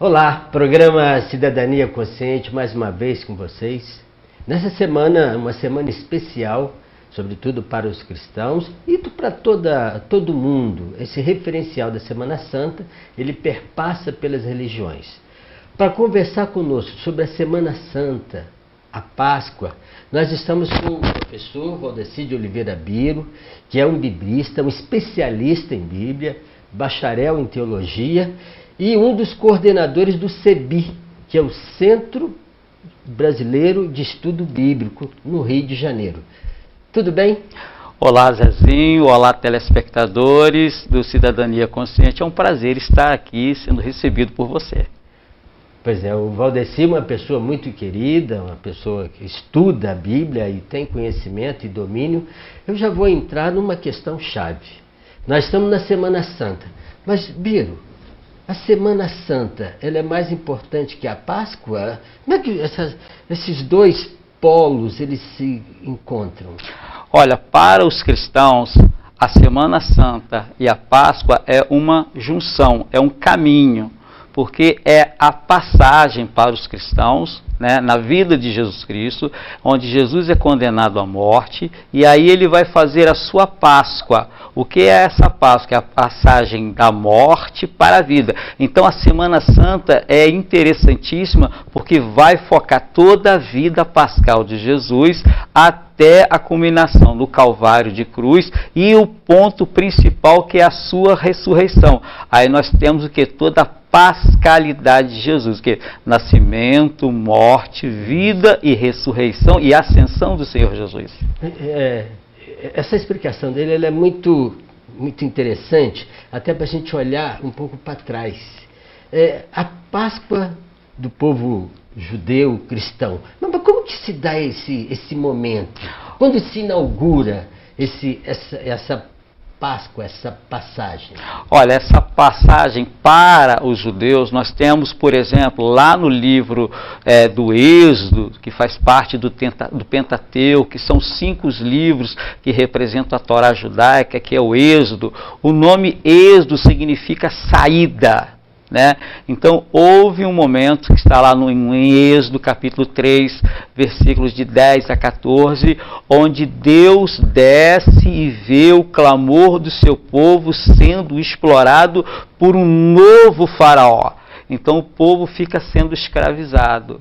Olá, programa Cidadania Consciente, mais uma vez com vocês. Nessa semana, uma semana especial, sobretudo para os cristãos e para todo mundo. Esse referencial da Semana Santa, ele perpassa pelas religiões. Para conversar conosco sobre a Semana Santa, a Páscoa, nós estamos com o professor Valdeci de Oliveira Biro, que é um biblista, um especialista em Bíblia, bacharel em teologia e um dos coordenadores do CEBI, que é o Centro Brasileiro de Estudo Bíblico, no Rio de Janeiro. Tudo bem? Olá, Zezinho, olá, telespectadores do Cidadania Consciente. É um prazer estar aqui sendo recebido por você. Pois é, o Valdeci é uma pessoa muito querida, uma pessoa que estuda a Bíblia e tem conhecimento e domínio. Eu já vou entrar numa questão chave. Nós estamos na Semana Santa, mas, Biro, a Semana Santa, ela é mais importante que a Páscoa? Como é que esses dois polos, eles se encontram? Olha, para os cristãos, a Semana Santa e a Páscoa é uma junção, é um caminho, porque é a passagem para os cristãos, né, na vida de Jesus Cristo, onde Jesus é condenado à morte, e aí ele vai fazer a sua Páscoa. O que é essa Páscoa? É a passagem da morte para a vida. Então a Semana Santa é interessantíssima, porque vai focar toda a vida pascal de Jesus até a culminação do Calvário de cruz e o ponto principal, que é a sua ressurreição. Aí nós temos o que? Toda a pascalidade de Jesus, que é nascimento, morte, vida e ressurreição e ascensão do Senhor Jesus. Essa explicação dele ela é muito interessante, até para a gente olhar um pouco para trás. A Páscoa do povo judeu, cristão, mas como que se dá esse momento? Quando se inaugura essa Páscoa, essa passagem? Olha, essa passagem para os judeus, nós temos, por exemplo, lá no livro do Êxodo, que faz parte do Pentateuco, que são 5 livros que representam a Torá judaica, que é o Êxodo. O nome Êxodo significa saída, né? Então, houve um momento que está lá em Êxodo, capítulo 3, versículos de 10 a 14, onde Deus desce e vê o clamor do seu povo sendo explorado por um novo faraó. Então, o povo fica sendo escravizado.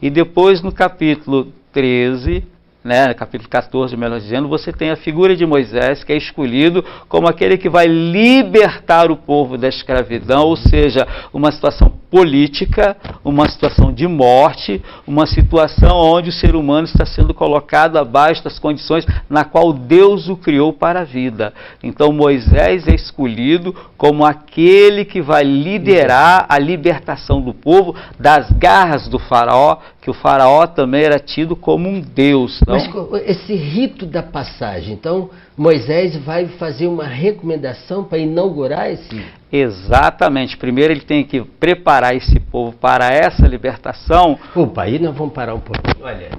E depois, no capítulo 13, capítulo 14, melhor dizendo, você tem a figura de Moisés, que é escolhido como aquele que vai libertar o povo da escravidão, ou seja, uma situação política, uma situação de morte, uma situação onde o ser humano está sendo colocado abaixo das condições na qual Deus o criou para a vida. Então Moisés é escolhido como aquele que vai liderar a libertação do povo das garras do faraó, que o faraó também era tido como um deus. Não? Mas esse rito da passagem, então Moisés vai fazer uma recomendação para inaugurar esse... Exatamente. Primeiro ele tem que preparar esse povo para essa libertação. Opa, aí nós vamos parar um pouquinho. Olha,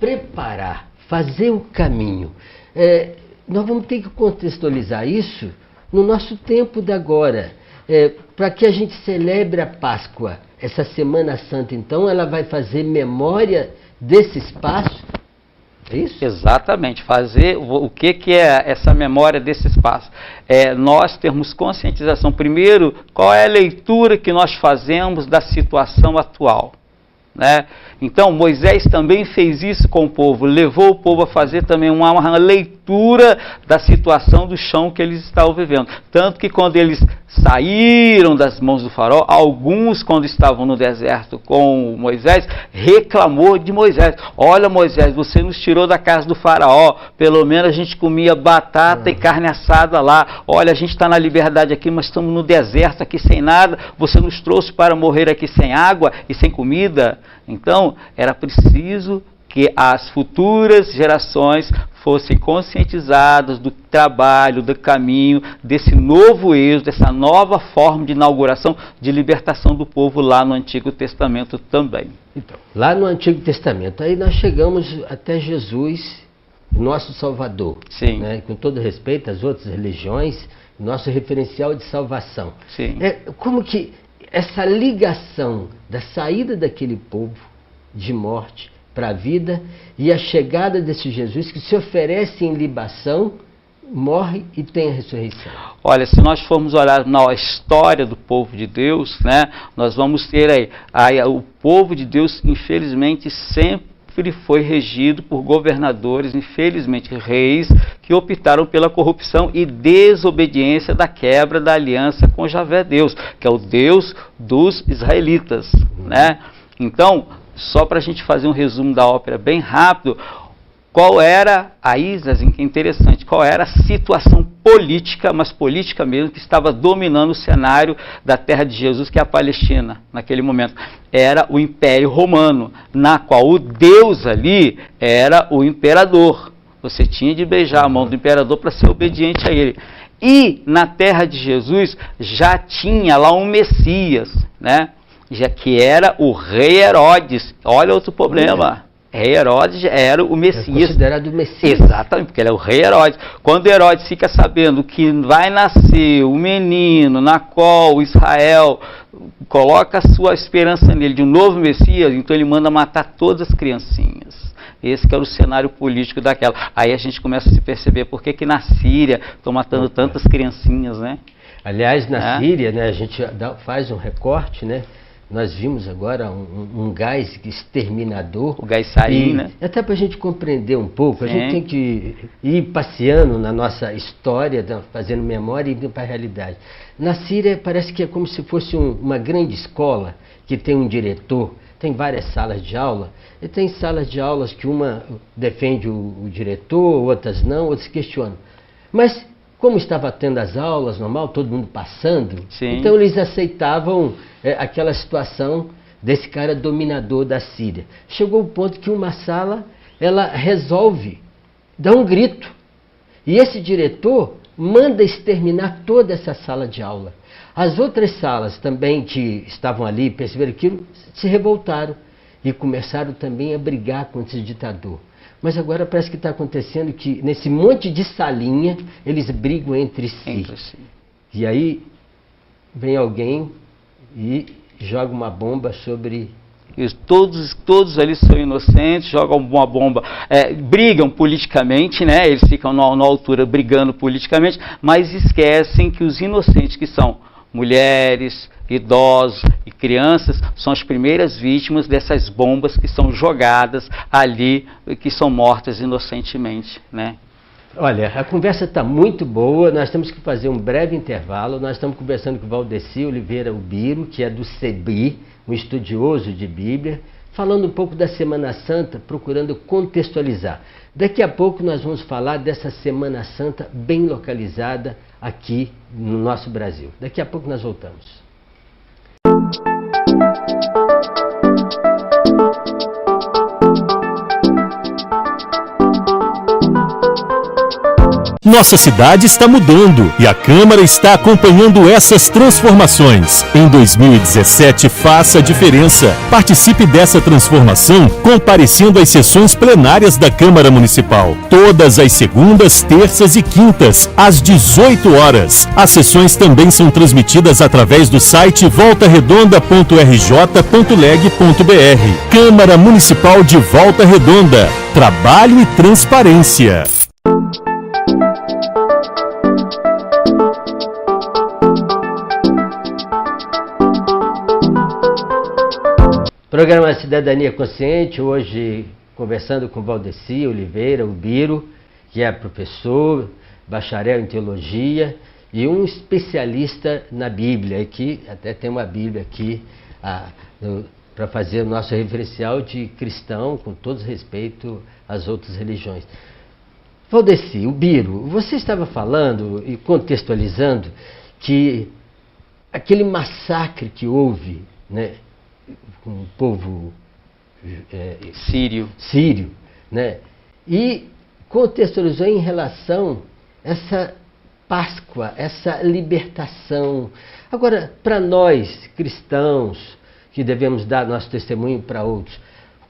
preparar, fazer o caminho. Nós vamos ter que contextualizar isso no nosso tempo de agora. Para que a gente celebre a Páscoa, essa Semana Santa, então, ela vai fazer memória desse espaço. É isso? Exatamente. Fazer o que é essa memória desse espaço? Nós termos conscientização. Primeiro, qual é a leitura que nós fazemos da situação atual? Né? Então, Moisés também fez isso com o povo, levou o povo a fazer também uma leitura da situação do chão que eles estavam vivendo. Tanto que quando eles saíram das mãos do faraó, alguns, quando estavam no deserto com Moisés, reclamou de Moisés. Olha, Moisés, você nos tirou da casa do faraó, pelo menos a gente comia batata e carne assada lá. Olha, a gente está na liberdade aqui, mas estamos no deserto aqui sem nada, você nos trouxe para morrer aqui sem água e sem comida. Então, era preciso que as futuras gerações fossem conscientizadas do trabalho, do caminho, desse novo êxodo, dessa nova forma de inauguração, de libertação do povo lá no Antigo Testamento também. Então, lá no Antigo Testamento, aí nós chegamos até Jesus, nosso Salvador. Sim. Né? Com todo respeito às outras religiões, nosso referencial de salvação. Sim. Como que essa ligação da saída daquele povo de morte para a vida e a chegada desse Jesus que se oferece em libação, morre e tem a ressurreição. Olha, se nós formos olhar na história do povo de Deus, né, nós vamos ter aí o povo de Deus, infelizmente, sempre foi regido por governadores, infelizmente reis, que optaram pela corrupção e desobediência da quebra da aliança com Javé Deus, que é o Deus dos israelitas, né? Então, só para a gente fazer um resumo da ópera bem rápido, qual era, aí, Zezinho, que é interessante, qual era a situação política, mas política mesmo, que estava dominando o cenário da terra de Jesus, que é a Palestina, naquele momento? Era o Império Romano, na qual o Deus ali era o imperador. Você tinha de beijar a mão do imperador para ser obediente a ele. E na terra de Jesus já tinha lá um Messias, né? Já que era o rei Herodes. Olha outro problema. Rei Herodes era o Messias. É considerado o Messias. Exatamente, porque ele é o rei Herodes. Quando Herodes fica sabendo que vai nascer o menino na qual Israel coloca a sua esperança nele de um novo Messias, então ele manda matar todas as criancinhas. Esse que era o cenário político daquela. Aí a gente começa a se perceber por que na Síria estão matando tantas criancinhas, né? Aliás, na Síria, né, a gente faz um recorte, né? Nós vimos agora um gás exterminador. O gás sarin, né? Até para a gente compreender um pouco, a gente tem que ir passeando na nossa história, fazendo memória e indo para a realidade. Na Síria parece que é como se fosse uma grande escola que tem um diretor, tem várias salas de aula, e tem salas de aulas que uma defende o diretor, outras não, outras questionam. Mas como estava tendo as aulas normal, todo mundo passando, então eles aceitavam aquela situação desse cara dominador da Síria. Chegou o ponto que uma sala, ela resolve dar um grito. E esse diretor manda exterminar toda essa sala de aula. As outras salas também que estavam ali, perceberam aquilo, se revoltaram e começaram também a brigar contra esse ditador. Mas agora parece que está acontecendo que nesse monte de salinha eles brigam entre si. E aí vem alguém e joga uma bomba sobre... Todos ali são inocentes, jogam uma bomba, brigam politicamente, né? Eles ficam na altura brigando politicamente, mas esquecem que os inocentes, que são mulheres, idosos e crianças, são as primeiras vítimas dessas bombas que são jogadas ali, que são mortas inocentemente, né? Olha, a conversa está muito boa, nós temos que fazer um breve intervalo. Nós estamos conversando com o Valdeci Oliveira Ubiro, que é do CEBI, um estudioso de Bíblia, falando um pouco da Semana Santa, procurando contextualizar. Daqui a pouco nós vamos falar dessa Semana Santa bem localizada aqui no nosso Brasil. Daqui a pouco nós voltamos. Nossa cidade está mudando e a Câmara está acompanhando essas transformações. Em 2017, faça a diferença. Participe dessa transformação comparecendo às sessões plenárias da Câmara Municipal. Todas as segundas, terças e quintas, às 18 horas. As sessões também são transmitidas através do site voltaredonda.rj.leg.br. Câmara Municipal de Volta Redonda. Trabalho e transparência. Programa Cidadania Consciente, hoje conversando com Valdeci Oliveira Ubiro, que é professor, bacharel em teologia e um especialista na Bíblia, que até tem uma Bíblia aqui para fazer o nosso referencial de cristão, com todo respeito às outras religiões. Valdeci Ubiro, você estava falando e contextualizando que aquele massacre que houve, né, com o povo sírio, né? E contextualizou em relação a essa Páscoa, essa libertação. Agora, para nós cristãos, que devemos dar nosso testemunho para outros,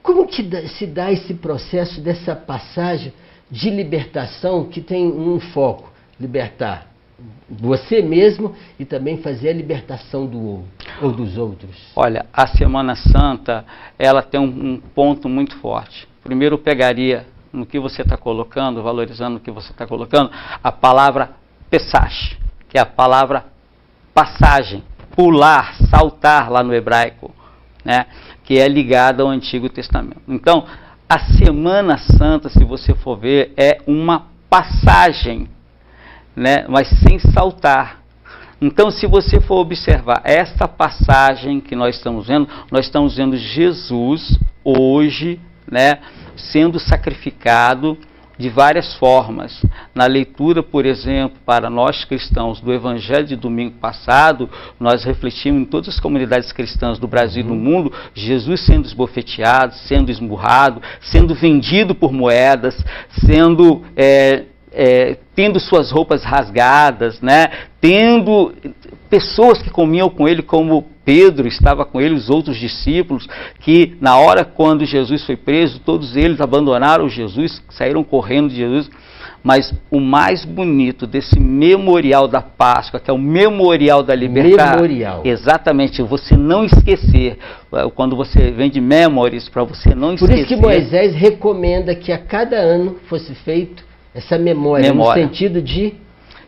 como que se dá esse processo dessa passagem de libertação que tem um foco, libertar você mesmo e também fazer a libertação do outro, ou dos outros? Olha, a Semana Santa, ela tem um ponto muito forte. Primeiro eu pegaria no que você está colocando, valorizando o que você está colocando, a palavra Pesach, que é a palavra passagem, pular, saltar lá no hebraico, né, que é ligada ao Antigo Testamento. Então, a Semana Santa, se você for ver, é uma passagem, né, mas sem saltar. Então, se você for observar essa passagem que nós estamos vendo Jesus hoje, né, sendo sacrificado de várias formas. Na leitura, por exemplo, para nós cristãos do Evangelho de domingo passado, nós refletimos em todas as comunidades cristãs do Brasil e do mundo, Jesus sendo esbofeteado, sendo esmurrado, sendo vendido por moedas, sendo tendo suas roupas rasgadas, né? Tendo pessoas que comiam com ele, como Pedro estava com ele, os outros discípulos, que na hora quando Jesus foi preso, todos eles abandonaram Jesus, saíram correndo de Jesus. Mas o mais bonito desse memorial da Páscoa, que é o memorial da liberdade, memorial. Exatamente, você não esquecer, quando você vem de memories, para você não esquecer. Por isso que Moisés recomenda que a cada ano fosse feito essa memória. No sentido de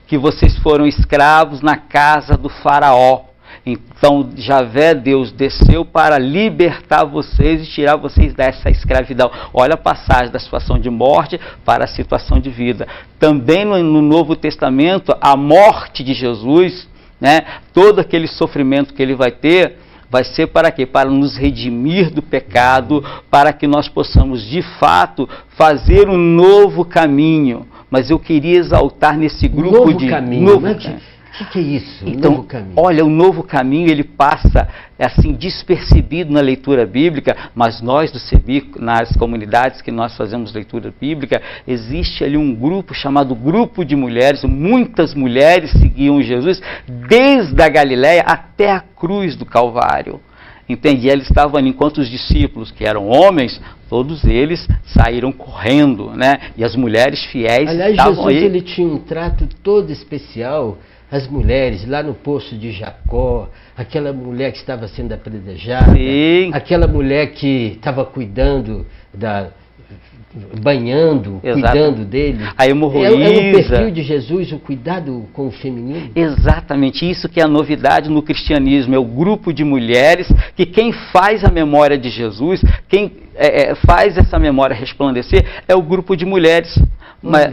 que vocês foram escravos na casa do faraó. Então, Javé, Deus, desceu para libertar vocês e tirar vocês dessa escravidão. Olha a passagem da situação de morte para a situação de vida. Também no Novo Testamento, a morte de Jesus, né, todo aquele sofrimento que ele vai ter, vai ser para quê? Para nos redimir do pecado, para que nós possamos, de fato, fazer um novo caminho. Mas eu queria exaltar nesse grupo novo de... Caminho. Novo caminho. O que é isso? Então, novo caminho. Olha, o novo caminho, ele passa assim despercebido na leitura bíblica, mas nós do CEBI, nas comunidades que nós fazemos leitura bíblica, existe ali um grupo chamado Grupo de Mulheres, muitas mulheres seguiam Jesus desde a Galileia até a cruz do Calvário. Entende? E eles estavam ali, enquanto os discípulos, que eram homens, todos eles saíram correndo, né? E as mulheres fiéis estavam Jesus, aí. ele tinha um trato todo especial. As mulheres, lá no poço de Jacó, aquela mulher que estava sendo apedrejada, Sim. aquela mulher que estava cuidando, banhando, Exato. Cuidando dele. A hemorroísa. É o perfil de Jesus, o cuidado com o feminino? Exatamente, isso que é a novidade no cristianismo, é o grupo de mulheres que quem faz a memória de Jesus, quem faz essa memória resplandecer, é o grupo de mulheres.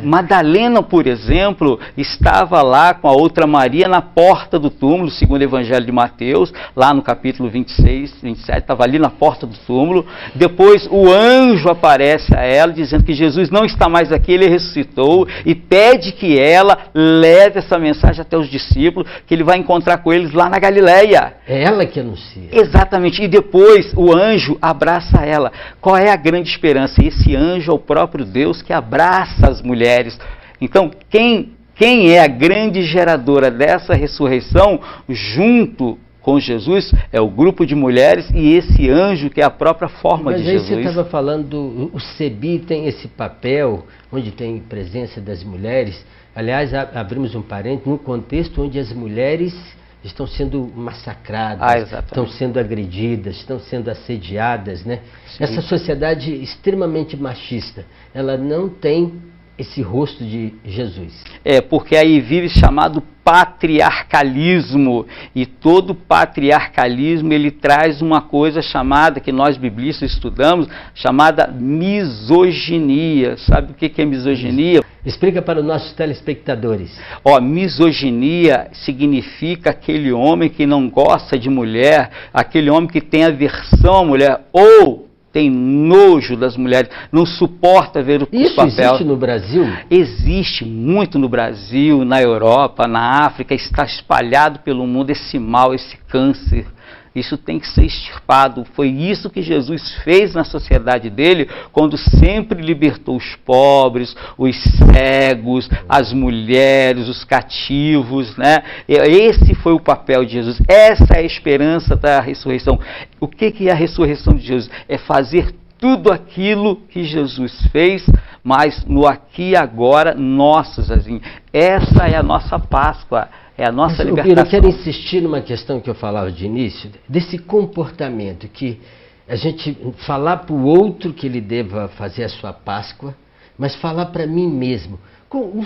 Madalena, por exemplo, estava lá com a outra Maria na porta do túmulo, segundo o Evangelho de Mateus, lá no capítulo 26, 27, estava ali na porta do túmulo. Depois o anjo aparece a ela, dizendo que Jesus não está mais aqui, ele ressuscitou, e pede que ela leve essa mensagem até os discípulos, que ele vai encontrar com eles lá na Galileia. É ela que anuncia. Exatamente, e depois o anjo abraça ela. Qual é a grande esperança? Esse anjo é o próprio Deus que abraça as mulheres. Então, quem é a grande geradora dessa ressurreição, junto com Jesus, é o grupo de mulheres e esse anjo que é a própria forma de Jesus. Mas aí você estava falando, o CEBI tem esse papel, onde tem presença das mulheres. Aliás, abrimos um parênteses, num contexto onde as mulheres estão sendo massacradas, estão sendo agredidas, estão sendo assediadas, né? Sim. Essa sociedade extremamente machista, ela não tem esse rosto de Jesus. Porque aí vive chamado patriarcalismo, e todo patriarcalismo ele traz uma coisa chamada, que nós biblistas estudamos, chamada misoginia. Sabe o que é misoginia? Explica para os nossos telespectadores. Misoginia significa aquele homem que não gosta de mulher, aquele homem que tem aversão à mulher, ou tem nojo das mulheres, não suporta ver o papel. Isso existe no Brasil? Existe muito no Brasil, na Europa, na África, está espalhado pelo mundo esse mal, esse câncer. Isso tem que ser extirpado. Foi isso que Jesus fez na sociedade dele, quando sempre libertou os pobres, os cegos, as mulheres, os cativos, né? Esse foi o papel de Jesus. Essa é a esperança da ressurreição. O que é a ressurreição de Jesus? É fazer tudo aquilo que Jesus fez, mas no aqui e agora nosso, Zezinho. Essa é a nossa Páscoa, é a nossa libertação. Eu quero insistir numa questão que eu falava de início, desse comportamento que a gente falar para o outro que ele deva fazer a sua Páscoa, mas falar para mim mesmo. O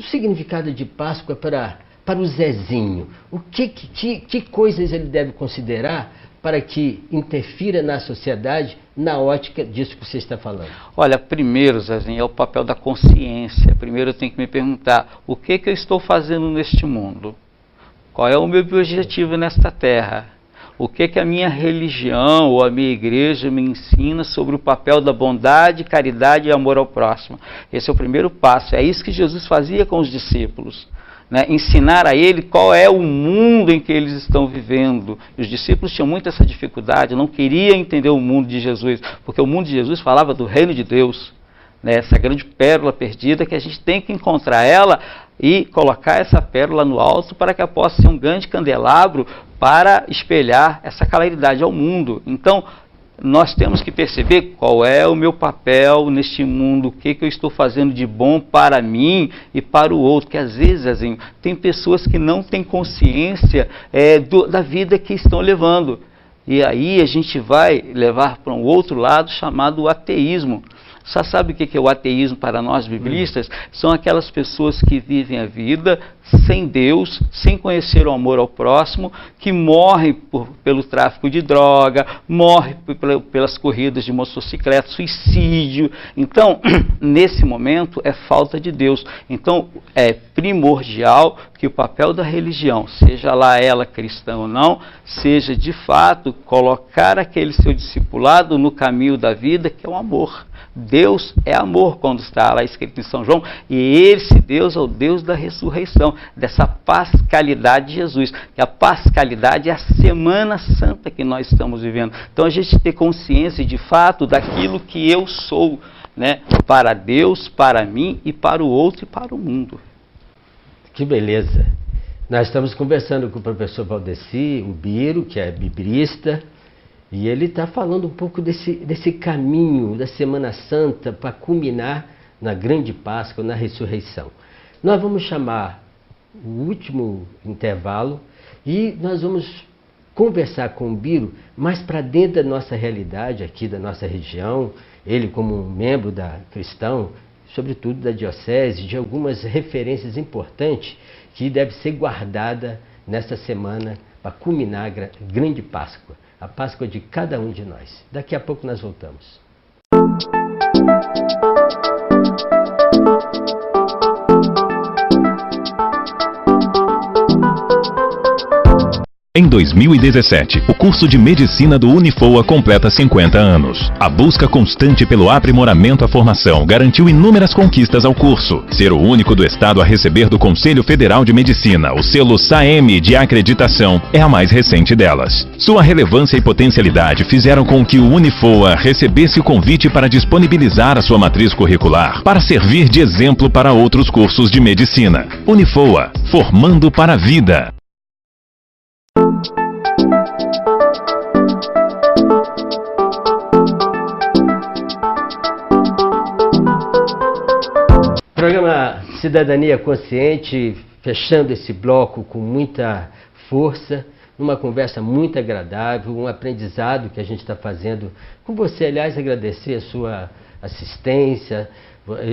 significado de Páscoa para o Zezinho. Que coisas ele deve considerar para que interfira na sociedade, na ótica disso que você está falando? Olha, primeiro, Zezinho, é o papel da consciência. Primeiro eu tenho que me perguntar, o que eu estou fazendo neste mundo? Qual é o meu objetivo nesta terra? O que a minha religião ou a minha igreja me ensina sobre o papel da bondade, caridade e amor ao próximo? Esse é o primeiro passo. É isso que Jesus fazia com os discípulos. Né? Ensinar a ele qual é o mundo em que eles estão vivendo. E os discípulos tinham muito essa dificuldade, não queriam entender o mundo de Jesus, porque o mundo de Jesus falava do reino de Deus. Né? Essa grande pérola perdida que a gente tem que encontrar ela e colocar essa pérola no alto para que ela possa ser um grande candelabro para espelhar essa claridade ao mundo. Então, nós temos que perceber qual é o meu papel neste mundo, o que eu estou fazendo de bom para mim e para o outro, que às vezes, assim, tem pessoas que não têm consciência da vida que estão levando. E aí a gente vai levar para um outro lado chamado ateísmo. Você sabe o que é o ateísmo para nós biblistas? São aquelas pessoas que vivem a vida sem Deus, sem conhecer o amor ao próximo, que morrem pelo tráfico de droga, morrem pelas corridas de motocicleta, suicídio. Então, nesse momento, é falta de Deus. Então, é primordial que o papel da religião, seja lá ela cristã ou não, seja de fato colocar aquele seu discipulado no caminho da vida, que é o amor. Deus é amor, quando está lá escrito em São João, e esse Deus é o Deus da ressurreição, dessa pascalidade de Jesus. E a pascalidade é a Semana Santa que nós estamos vivendo. Então a gente ter consciência de fato daquilo que eu sou, né, para Deus, para mim e para o outro e para o mundo. Que beleza! Nós estamos conversando com o professor Valdeci, o Biro, que é biblista, e ele está falando um pouco desse caminho da Semana Santa para culminar na grande Páscoa, na ressurreição. Nós vamos chamar o último intervalo e nós vamos conversar com o Biro mais para dentro da nossa realidade aqui, da nossa região, ele como um membro da cristão, sobretudo da diocese, de algumas referências importantes que deve ser guardada nessa semana para culminar a grande Páscoa. A Páscoa de cada um de nós. Daqui a pouco nós voltamos. Em 2017, o curso de Medicina do Unifoa completa 50 anos. A busca constante pelo aprimoramento à formação garantiu inúmeras conquistas ao curso. Ser o único do estado a receber do Conselho Federal de Medicina o selo SAEM de acreditação é a mais recente delas. Sua relevância e potencialidade fizeram com que o Unifoa recebesse o convite para disponibilizar a sua matriz curricular para servir de exemplo para outros cursos de medicina. Unifoa, formando para a vida. Programa Cidadania Consciente, fechando esse bloco com muita força, numa conversa muito agradável, um aprendizado que a gente está fazendo com você. Aliás, agradecer a sua assistência,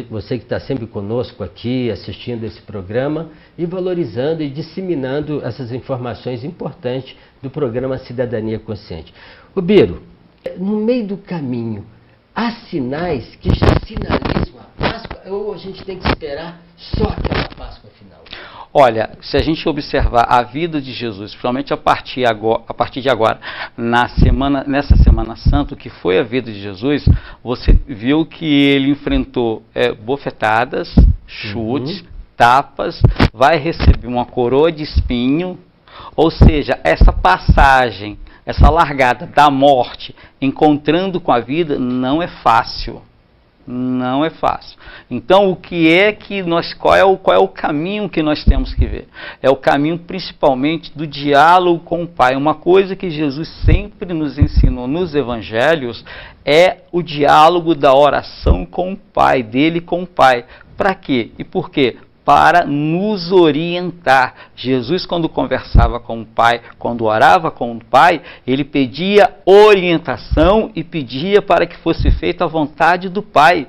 você que está sempre conosco aqui, assistindo esse programa e valorizando e disseminando essas informações importantes do programa Cidadania Consciente. O Biro, no meio do caminho, há sinais que já sinalizam a Páscoa ou a gente tem que esperar só aquela Páscoa final? Olha, se a gente observar a vida de Jesus, principalmente a partir de agora, nessa Semana Santa, o que foi a vida de Jesus, você viu que ele enfrentou bofetadas, chutes, tapas, vai receber uma coroa de espinho, ou seja, essa passagem, essa largada da morte, encontrando com a vida, não é fácil. Não é fácil. Então, qual é o caminho que nós temos que ver? É o caminho principalmente do diálogo com o Pai. Uma coisa que Jesus sempre nos ensinou nos evangelhos é o diálogo da oração com o Pai, dele com o Pai. Para quê? E por quê? Para nos orientar. Jesus, quando conversava com o Pai, quando orava com o Pai, ele pedia orientação e pedia para que fosse feita a vontade do Pai.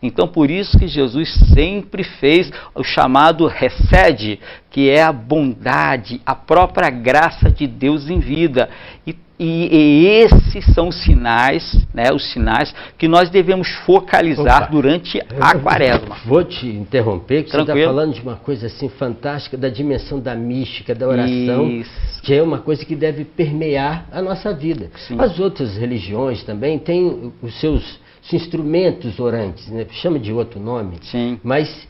Então, por isso que Jesus sempre fez o chamado Hesed, que é a bondade, a própria graça de Deus em vida. E esses são os sinais que nós devemos focalizar durante a Quaresma. Vou te interromper, que Tranquilo. você está falando de uma coisa assim fantástica, da dimensão da mística, da oração, que é uma coisa que deve permear a nossa vida. Sim. As outras religiões também têm os seus instrumentos orantes, né? Chama de outro nome, Sim. Mas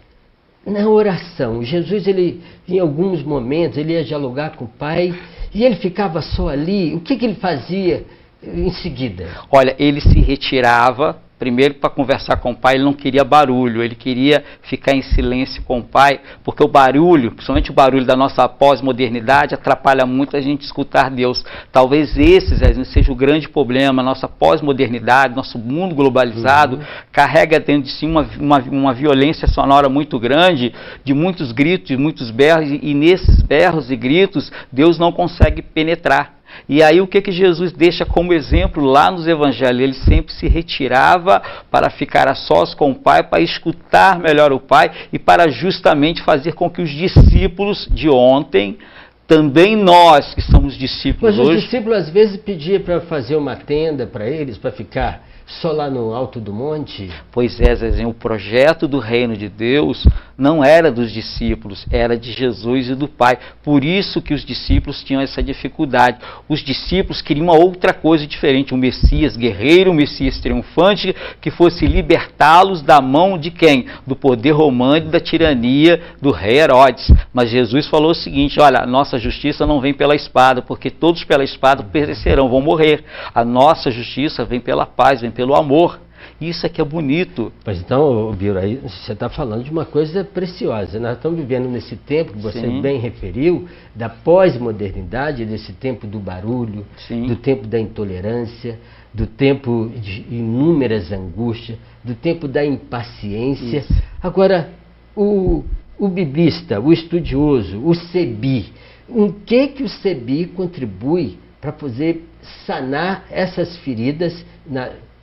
na oração, Jesus, ele, em alguns momentos, ele ia dialogar com o Pai e ele ficava só ali. O que ele fazia em seguida? Olha, ele se retirava, primeiro para conversar com o Pai, ele não queria barulho, ele queria ficar em silêncio com o Pai, porque o barulho, principalmente o barulho da nossa pós-modernidade, atrapalha muito a gente escutar Deus. Talvez esse seja o grande problema, a nossa pós-modernidade, nosso mundo globalizado, carrega dentro de si uma violência sonora muito grande, de muitos gritos, de muitos berros, e nesses berros e gritos, Deus não consegue penetrar. E aí o que Jesus deixa como exemplo lá nos evangelhos? Ele sempre se retirava para ficar a sós com o Pai, para escutar melhor o Pai e para justamente fazer com que os discípulos de ontem, também nós que somos discípulos hoje... Mas os discípulos às vezes pediam para fazer uma tenda para eles, para ficar só lá no alto do monte. Pois é, Zezinho, o projeto do reino de Deus não era dos discípulos, era de Jesus e do Pai. Por isso que os discípulos tinham essa dificuldade. Os discípulos queriam uma outra coisa diferente, um Messias guerreiro, um Messias triunfante, que fosse libertá-los da mão de quem? Do poder romano e da tirania do rei Herodes. Mas Jesus falou o seguinte, olha, a nossa justiça não vem pela espada, porque todos pela espada perecerão, vão morrer. A nossa justiça vem pela paz, vem pelo amor. Isso é que é bonito. Pois então, Biro, aí você está falando de uma coisa preciosa. Nós estamos vivendo nesse tempo que você Sim. bem referiu, da pós-modernidade, desse tempo do barulho, Sim. do tempo da intolerância, do tempo de inúmeras angústias, do tempo da impaciência. Isso. Agora, o biblista, o estudioso, o CEBI, em que o CEBI contribui para poder sanar essas feridas,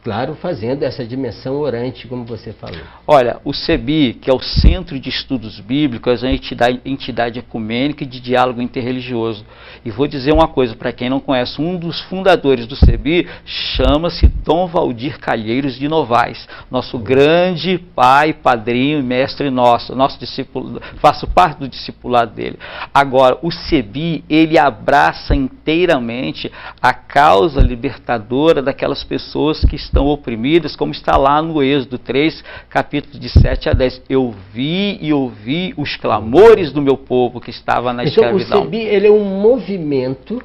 claro, fazendo essa dimensão orante, como você falou? Olha, o CEBI, que é o Centro de Estudos Bíblicos, é uma entidade ecumênica e de diálogo interreligioso. E vou dizer uma coisa, para quem não conhece, um dos fundadores do CEBI chama-se Dom Valdir Calheiros de Novaes, nosso grande pai, padrinho e mestre nosso discípulo, faço parte do discipulado dele. Agora, o CEBI, ele abraça inteiramente a causa libertadora daquelas pessoas que estão oprimidas, como está lá no Êxodo 3, capítulo de 7 a 10. Eu vi e ouvi os clamores do meu povo que estava na escravidão. Então, o CEBI, ele é um movimento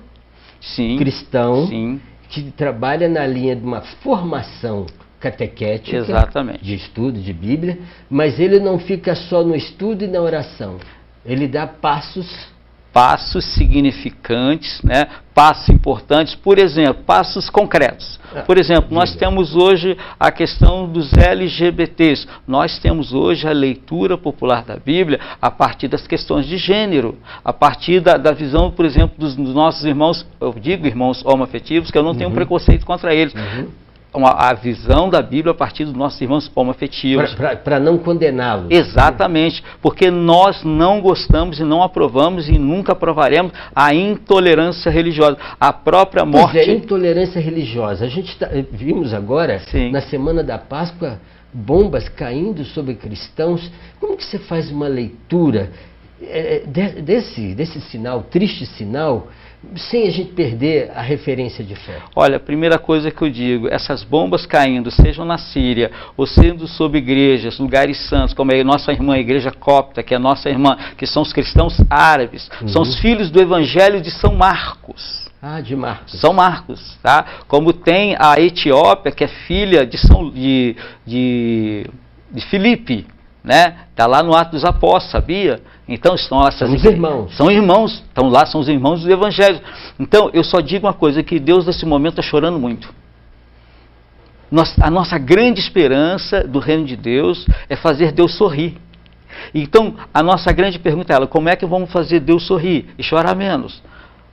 cristão sim. que trabalha na linha de uma formação catequética, exatamente, de estudo de Bíblia, mas ele não fica só no estudo e na oração. Ele dá passos significantes, né? Passos importantes, por exemplo, passos concretos. Por exemplo, nós temos hoje a questão dos LGBTs, nós temos hoje a leitura popular da Bíblia a partir das questões de gênero, a partir da visão, por exemplo, dos nossos irmãos, eu digo irmãos homoafetivos, que eu não tenho preconceito contra eles. A visão da Bíblia a partir dos nossos irmãos homoafetivos. Para não condená-los. Exatamente, porque nós não gostamos e não aprovamos e nunca aprovaremos a intolerância religiosa. A própria morte... Pois é, intolerância religiosa. A gente vimos agora, Sim. na Semana da Páscoa, bombas caindo sobre cristãos. Como que você faz uma leitura desse sinal, triste sinal, sem a gente perder a referência de fé? Olha, a primeira coisa que eu digo, essas bombas caindo, sejam na Síria, ou sendo sobre igrejas, lugares santos, como a nossa irmã, a igreja copta, que é a nossa irmã, que são os cristãos árabes, são os filhos do Evangelho de São Marcos. Ah, de Marcos. São Marcos, tá? Como tem a Etiópia, que é filha de Filipe, né? Está lá no Atos dos Apóstolos, sabia? Então estão lá... São os irmãos. São irmãos, estão lá, são os irmãos dos evangelhos. Então, eu só digo uma coisa, que Deus nesse momento está chorando muito. A nossa grande esperança do reino de Deus é fazer Deus sorrir. Então, a nossa grande pergunta é como é que vamos fazer Deus sorrir e chorar menos?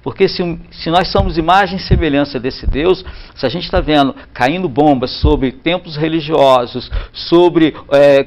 Porque se nós somos imagem e semelhança desse Deus, se a gente está vendo caindo bombas sobre templos religiosos, sobre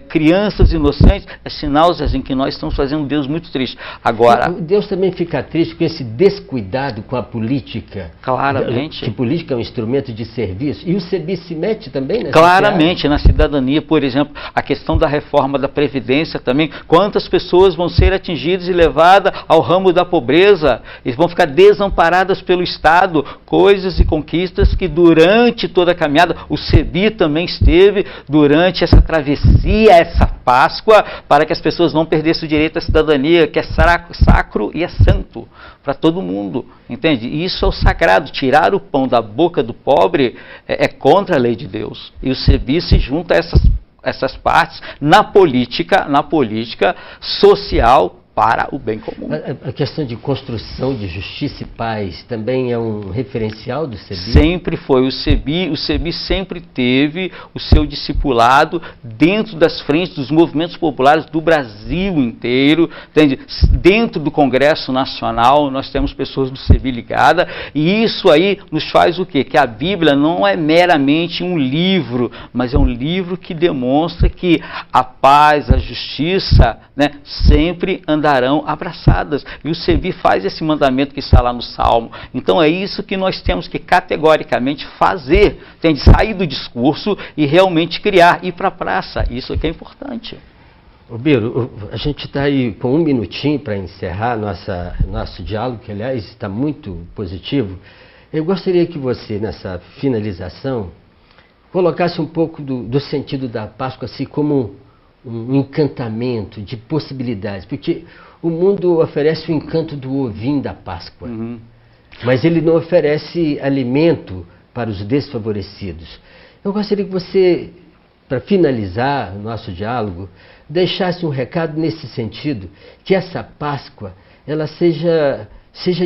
crianças inocentes, é sinal, Zezinho, que nós estamos fazendo Deus muito triste. Agora, Deus também fica triste com esse descuidado com a política. Claramente. Que política é um instrumento de serviço. E o CEBI se mete também nessa Claramente, na cidadania, por exemplo, a questão da reforma da Previdência também. Quantas pessoas vão ser atingidas e levadas ao ramo da pobreza? Eles vão ficar desamparadas pelo Estado, coisas e conquistas que durante toda a caminhada, o CEBI também esteve durante essa travessia, essa Páscoa, para que as pessoas não perdessem o direito à cidadania, que é sacro e é santo para todo mundo, entende? E isso é o sagrado, tirar o pão da boca do pobre é contra a lei de Deus. E o CEBI se junta a essas partes na política social, para o bem comum. A questão de construção de justiça e paz também é um referencial do CEBI? Sempre foi. O CEBI sempre teve o seu discipulado dentro das frentes dos movimentos populares do Brasil inteiro, entende? Dentro do Congresso Nacional, nós temos pessoas do CEBI ligadas, e isso aí nos faz o quê? Que a Bíblia não é meramente um livro, mas é um livro que demonstra que a paz, a justiça, né, sempre andarão abraçadas. E o CEBI faz esse mandamento que está lá no Salmo. Então é isso que nós temos que categoricamente fazer. Tem de sair do discurso e realmente criar, ir para a praça. Isso é que é importante. Biro, a gente está aí com um minutinho para encerrar nosso diálogo, que aliás está muito positivo. Eu gostaria que você, nessa finalização, colocasse um pouco do sentido da Páscoa assim como um encantamento de possibilidades, porque o mundo oferece o encanto do ovinho da Páscoa, mas ele não oferece alimento para os desfavorecidos. Eu gostaria que você, para finalizar o nosso diálogo, deixasse um recado nesse sentido, que essa Páscoa ela seja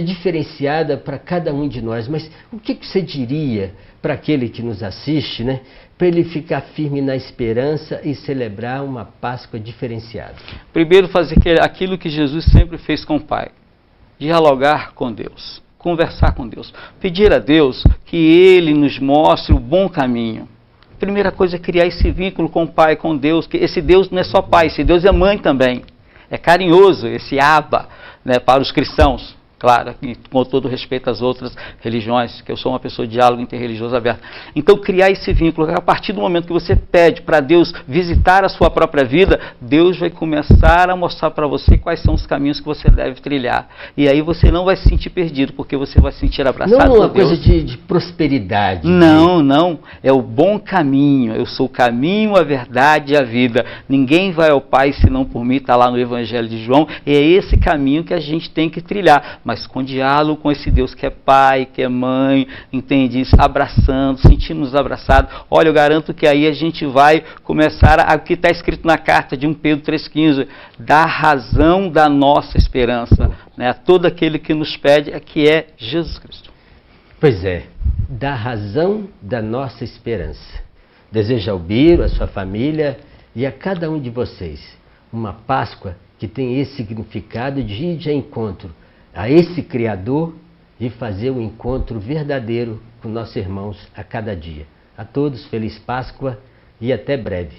diferenciada para cada um de nós. Mas o que você diria para aquele que nos assiste, né, para ele ficar firme na esperança e celebrar uma Páscoa diferenciada? Primeiro, fazer aquilo que Jesus sempre fez com o Pai: dialogar com Deus, conversar com Deus, pedir a Deus que Ele nos mostre o bom caminho. A primeira coisa é criar esse vínculo com o Pai, com Deus, que esse Deus não é só Pai, esse Deus é Mãe também. É carinhoso, esse Abba, né, para os cristãos. Claro, com todo respeito às outras religiões, que eu sou uma pessoa de diálogo interreligioso aberto. Então, criar esse vínculo, a partir do momento que você pede para Deus visitar a sua própria vida, Deus vai começar a mostrar para você quais são os caminhos que você deve trilhar. E aí você não vai se sentir perdido, porque você vai se sentir abraçado por Deus. Não é uma coisa de prosperidade. Não. É o bom caminho. Eu sou o caminho, a verdade e a vida. Ninguém vai ao Pai senão por mim, está lá no Evangelho de João. E é esse caminho que a gente tem que trilhar, mas com diálogo com esse Deus que é Pai, que é Mãe, entende? Abraçando, sentindo-nos abraçados. Olha, eu garanto que aí a gente vai começar o que está escrito na carta de 1 Pedro 3,15, da razão da nossa esperança, né? A todo aquele que nos pede, que é Jesus Cristo. Pois é, da razão da nossa esperança. Desejo ao Biro, à sua família e a cada um de vocês uma Páscoa que tem esse significado de ir de encontro a esse Criador e fazer um encontro verdadeiro com nossos irmãos a cada dia. A todos, feliz Páscoa e até breve.